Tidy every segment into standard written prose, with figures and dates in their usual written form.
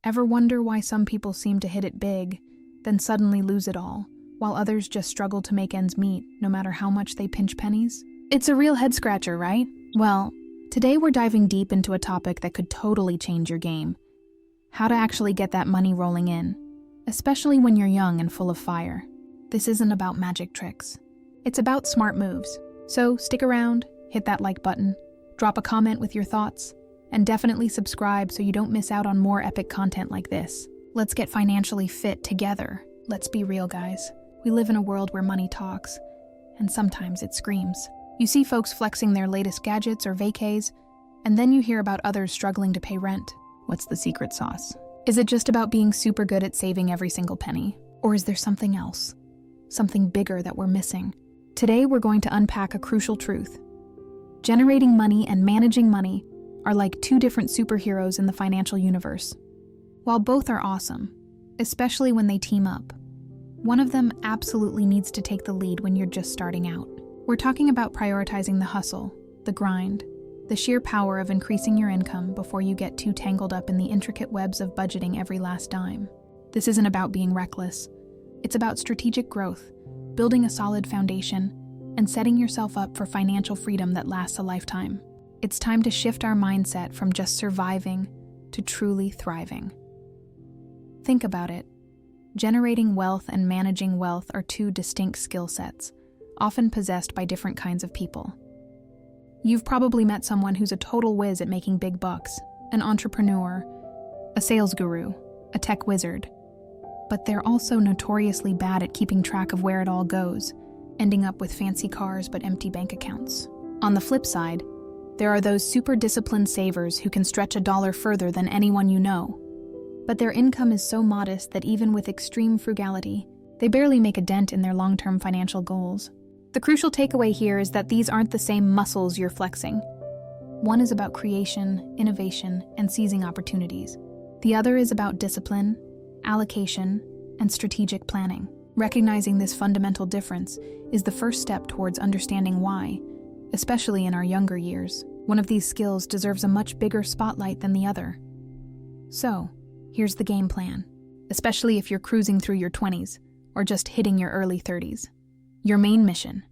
Ever wonder why some people seem to hit it big, then suddenly lose it all, while others just struggle to make ends meet, no matter how much they pinch pennies? It's a real head-scratcher, right? Well, today we're diving deep into a topic that could totally change your game. How to actually get that money rolling in, especially when you're young and full of fire. This isn't about magic tricks. It's about smart moves. So stick around, hit that like button, drop a comment with your thoughts, and definitely subscribe so you don't miss out on more epic content like this. Let's get financially fit together. Let's be real, guys. We live in a world where money talks, and sometimes it screams. You see folks flexing their latest gadgets or vacays, and then you hear about others struggling to pay rent. What's the secret sauce? Is it just about being super good at saving every single penny? Or is there something else? Something bigger that we're missing? Today we're going to unpack a crucial truth. Generating money and managing money are like two different superheroes in the financial universe. While both are awesome, especially when they team up, one of them absolutely needs to take the lead when you're just starting out. We're talking about prioritizing the hustle, the grind, the sheer power of increasing your income before you get too tangled up in the intricate webs of budgeting every last dime. This isn't about being reckless. It's about strategic growth, building a solid foundation, and setting yourself up for financial freedom that lasts a lifetime. It's time to shift our mindset from just surviving to truly thriving. Think about it. Generating wealth and managing wealth are two distinct skill sets, often possessed by different kinds of people. You've probably met someone who's a total whiz at making big bucks, an entrepreneur, a sales guru, a tech wizard. But they're also notoriously bad at keeping track of where it all goes, ending up with fancy cars but empty bank accounts. On the flip side, there are those super disciplined savers who can stretch a dollar further than anyone you know. But their income is so modest that even with extreme frugality, they barely make a dent in their long-term financial goals. The crucial takeaway here is that these aren't the same muscles you're flexing. One is about creation, innovation, and seizing opportunities. The other is about discipline, allocation, and strategic planning. Recognizing this fundamental difference is the first step towards understanding why, especially in our younger years, one of these skills deserves a much bigger spotlight than the other. So, here's the game plan, especially if you're cruising through your 20s or just hitting your early 30s. Your main mission,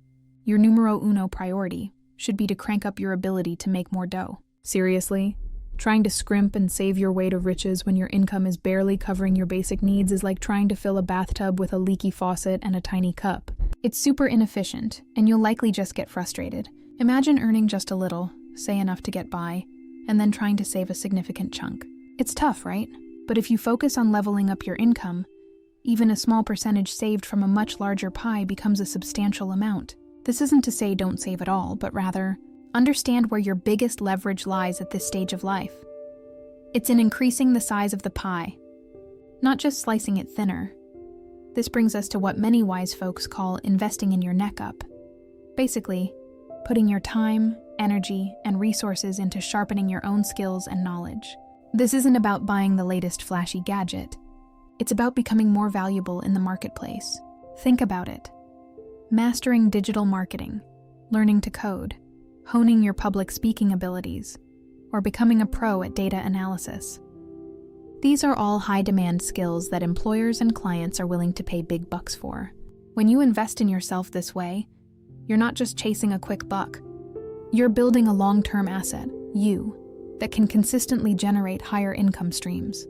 your numero uno priority, should be to crank up your ability to make more dough. Seriously? Trying to scrimp and save your way to riches when your income is barely covering your basic needs is like trying to fill a bathtub with a leaky faucet and a tiny cup. It's super inefficient, and you'll likely just get frustrated. Imagine earning just a little, say enough to get by, and then trying to save a significant chunk. It's tough, right? But if you focus on leveling up your income, even a small percentage saved from a much larger pie becomes a substantial amount. This isn't to say don't save at all, but rather, understand where your biggest leverage lies at this stage of life. It's in increasing the size of the pie, not just slicing it thinner. This brings us to what many wise folks call investing in your neck up. Basically, putting your time, energy, and resources into sharpening your own skills and knowledge. This isn't about buying the latest flashy gadget. It's about becoming more valuable in the marketplace. Think about it. Mastering digital marketing, learning to code, honing your public speaking abilities, or becoming a pro at data analysis. These are all high-demand skills that employers and clients are willing to pay big bucks for. When you invest in yourself this way, you're not just chasing a quick buck. You're building a long-term asset, that can consistently generate higher income streams.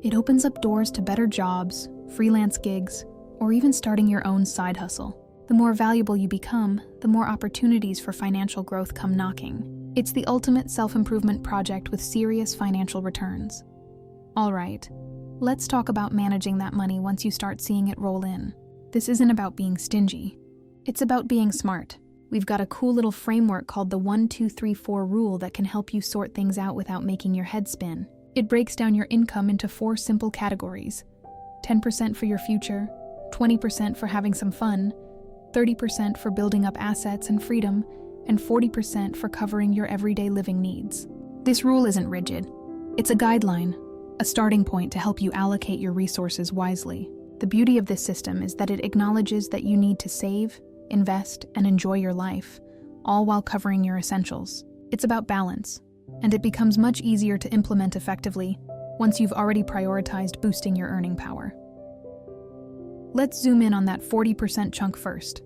It opens up doors to better jobs, freelance gigs, or even starting your own side hustle. The more valuable you become, the more opportunities for financial growth come knocking. It's the ultimate self-improvement project with serious financial returns. All right, let's talk about managing that money once you start seeing it roll in. This isn't about being stingy. It's about being smart. We've got a cool little framework called the 1-2-3-4 rule that can help you sort things out without making your head spin. It breaks down your income into 4 simple categories: 10% for your future, 20% for having some fun, 30% for building up assets and freedom, and 40% for covering your everyday living needs. This rule isn't rigid. It's a guideline, a starting point to help you allocate your resources wisely. The beauty of this system is that it acknowledges that you need to save, invest, and enjoy your life, all while covering your essentials. It's about balance, and it becomes much easier to implement effectively once you've already prioritized boosting your earning power. Let's zoom in on that 40% chunk first.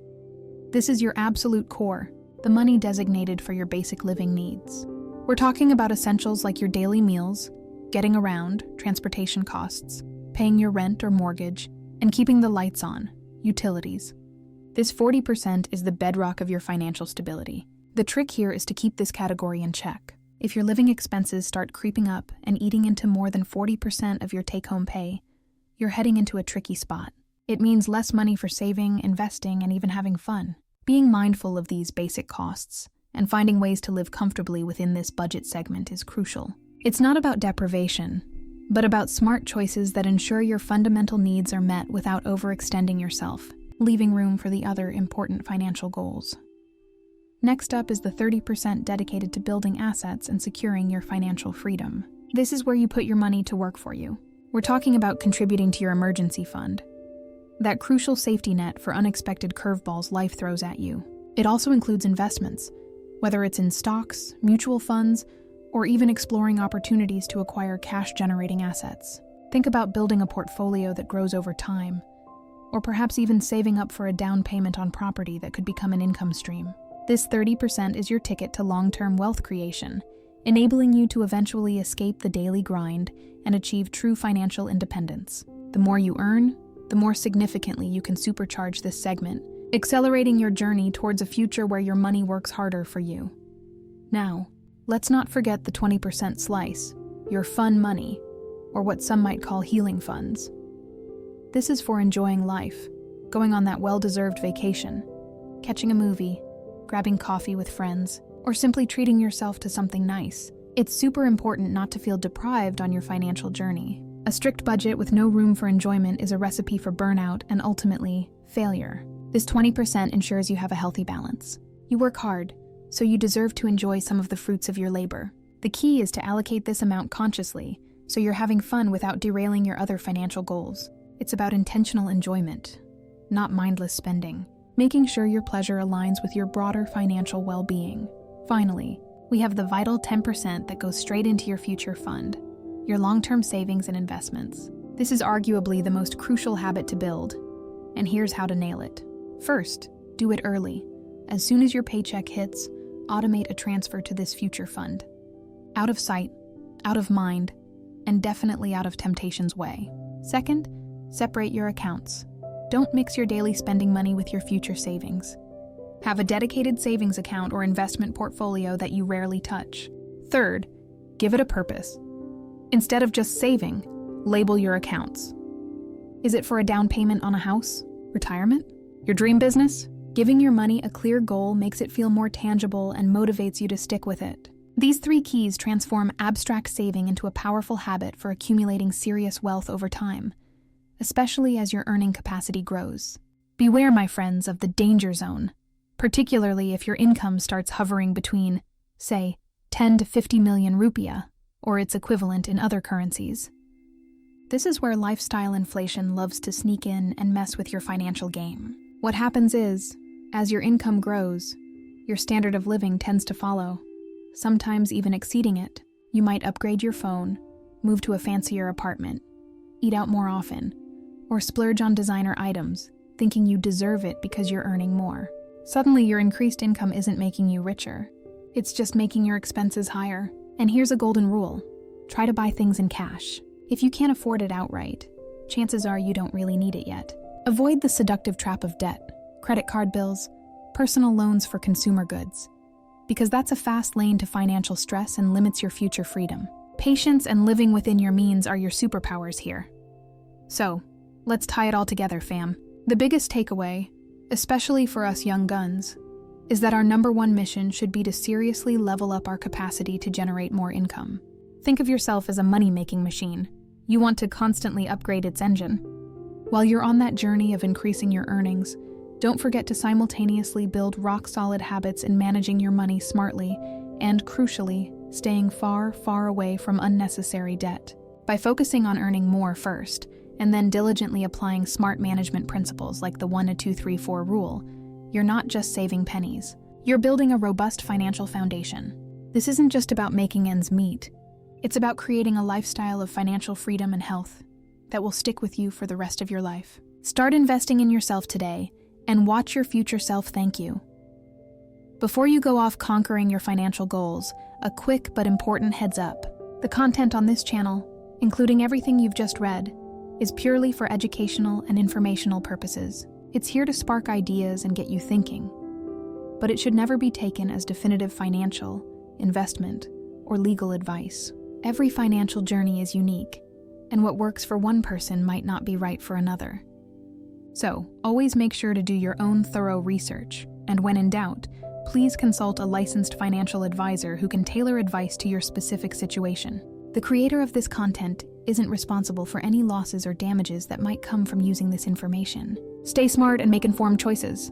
This is your absolute core, the money designated for your basic living needs. We're talking about essentials like your daily meals, getting around, transportation costs, paying your rent or mortgage, and keeping the lights on, utilities. This 40% is the bedrock of your financial stability. The trick here is to keep this category in check. If your living expenses start creeping up and eating into more than 40% of your take-home pay, you're heading into a tricky spot. It means less money for saving, investing, and even having fun. Being mindful of these basic costs and finding ways to live comfortably within this budget segment is crucial. It's not about deprivation, but about smart choices that ensure your fundamental needs are met without overextending yourself, leaving room for the other important financial goals. Next up is the 30% dedicated to building assets and securing your financial freedom. This is where you put your money to work for you. We're talking about contributing to your emergency fund, that crucial safety net for unexpected curveballs life throws at you. It also includes investments, whether it's in stocks, mutual funds, or even exploring opportunities to acquire cash-generating assets. Think about building a portfolio that grows over time, or perhaps even saving up for a down payment on property that could become an income stream. This 30% is your ticket to long-term wealth creation, enabling you to eventually escape the daily grind and achieve true financial independence. The more you earn, the more significantly you can supercharge this segment, accelerating your journey towards a future where your money works harder for you. Now, let's not forget the 20% slice, your fun money, or what some might call healing funds. This is for enjoying life, going on that well-deserved vacation, catching a movie, grabbing coffee with friends, or simply treating yourself to something nice. It's super important not to feel deprived on your financial journey. A strict budget with no room for enjoyment is a recipe for burnout and ultimately, failure. This 20% ensures you have a healthy balance. You work hard, so you deserve to enjoy some of the fruits of your labor. The key is to allocate this amount consciously, so you're having fun without derailing your other financial goals. It's about intentional enjoyment, not mindless spending, making sure your pleasure aligns with your broader financial well-being. Finally, we have the vital 10% that goes straight into your future fund, your long-term savings and investments. This is arguably the most crucial habit to build, and here's how to nail it. First, do it early. As soon as your paycheck hits, automate a transfer to this future fund. Out of sight, out of mind, and definitely out of temptation's way. Second, separate your accounts. Don't mix your daily spending money with your future savings. Have a dedicated savings account or investment portfolio that you rarely touch. Third, give it a purpose. Instead of just saving, label your accounts. Is it for a down payment on a house? Retirement? Your dream business? Giving your money a clear goal makes it feel more tangible and motivates you to stick with it. These 3 keys transform abstract saving into a powerful habit for accumulating serious wealth over time, especially as your earning capacity grows. Beware, my friends, of the danger zone, particularly if your income starts hovering between, say, 10 to 50 million rupiah, or its equivalent in other currencies. This is where lifestyle inflation loves to sneak in and mess with your financial game. What happens is, as your income grows, your standard of living tends to follow, sometimes even exceeding it. You might upgrade your phone, move to a fancier apartment, eat out more often, or splurge on designer items, thinking you deserve it because you're earning more. Suddenly, your increased income isn't making you richer. It's just making your expenses higher. And here's a golden rule. Try to buy things in cash. If you can't afford it outright, chances are you don't really need it yet. Avoid the seductive trap of debt, credit card bills, personal loans for consumer goods, because that's a fast lane to financial stress and limits your future freedom. Patience and living within your means are your superpowers here. So, let's tie it all together, fam. The biggest takeaway, especially for us young guns, is that our number one mission should be to seriously level up our capacity to generate more income. Think of yourself as a money-making machine. You want to constantly upgrade its engine. While you're on that journey of increasing your earnings, don't forget to simultaneously build rock-solid habits in managing your money smartly and, crucially, staying far, far away from unnecessary debt. By focusing on earning more first, and then diligently applying smart management principles like the 1-2-3-4 rule, you're not just saving pennies. You're building a robust financial foundation. This isn't just about making ends meet. It's about creating a lifestyle of financial freedom and health that will stick with you for the rest of your life. Start investing in yourself today and watch your future self thank you. Before you go off conquering your financial goals, a quick but important heads up. The content on this channel, including everything you've just read, is purely for educational and informational purposes. It's here to spark ideas and get you thinking, but it should never be taken as definitive financial, investment, or legal advice. Every financial journey is unique, and what works for one person might not be right for another. So, always make sure to do your own thorough research, and when in doubt, please consult a licensed financial advisor who can tailor advice to your specific situation. The creator of this content isn't responsible for any losses or damages that might come from using this information. Stay smart and make informed choices.